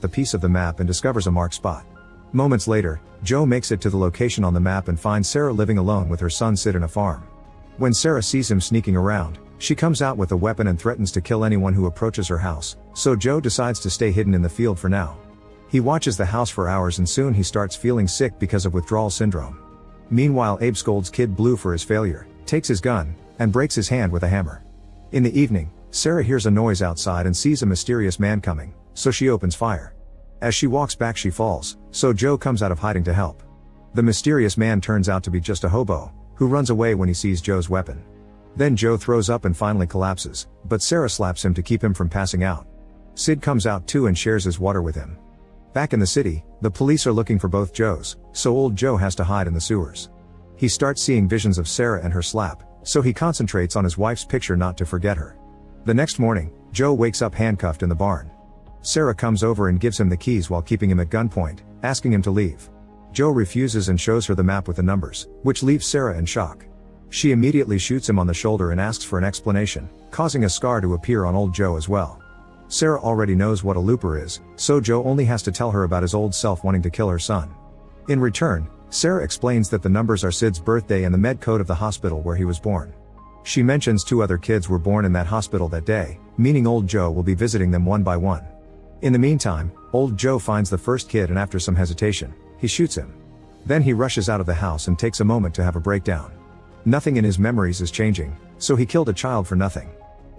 the piece of the map and discovers a marked spot. Moments later, Joe makes it to the location on the map and finds Sarah living alone with her son Sid in a farm. When Sarah sees him sneaking around, she comes out with a weapon and threatens to kill anyone who approaches her house, so Joe decides to stay hidden in the field for now. He watches the house for hours and soon he starts feeling sick because of withdrawal syndrome. Meanwhile, Abe scolds Kid Blue for his failure, takes his gun, and breaks his hand with a hammer. In the evening, Sarah hears a noise outside and sees a mysterious man coming, so she opens fire. As she walks back she falls, so Joe comes out of hiding to help. The mysterious man turns out to be just a hobo, who runs away when he sees Joe's weapon. Then Joe throws up and finally collapses, but Sarah slaps him to keep him from passing out. Sid comes out too and shares his water with him. Back in the city, the police are looking for both Joes, so old Joe has to hide in the sewers. He starts seeing visions of Sarah and her slap, so he concentrates on his wife's picture not to forget her. The next morning, Joe wakes up handcuffed in the barn. Sarah comes over and gives him the keys while keeping him at gunpoint, asking him to leave. Joe refuses and shows her the map with the numbers, which leaves Sarah in shock. She immediately shoots him on the shoulder and asks for an explanation, causing a scar to appear on old Joe as well. Sarah already knows what a looper is, so Joe only has to tell her about his old self wanting to kill her son. In return, Sarah explains that the numbers are Sid's birthday and the med code of the hospital where he was born. She mentions 2 other kids were born in that hospital that day, meaning old Joe will be visiting them one by one. In the meantime, old Joe finds the first kid and after some hesitation, he shoots him. Then he rushes out of the house and takes a moment to have a breakdown. Nothing in his memories is changing, so he killed a child for nothing.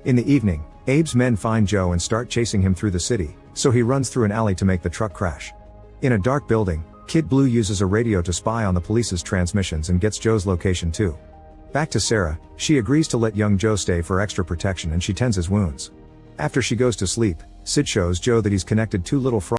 In the evening, Abe's men find Joe and start chasing him through the city, so he runs through an alley to make the truck crash. In a dark building, Kid Blue uses a radio to spy on the police's transmissions and gets Joe's location too. Back to Sarah, she agrees to let young Joe stay for extra protection and she tends his wounds. After she goes to sleep, Sid shows Joe that he's connected 2 little frogs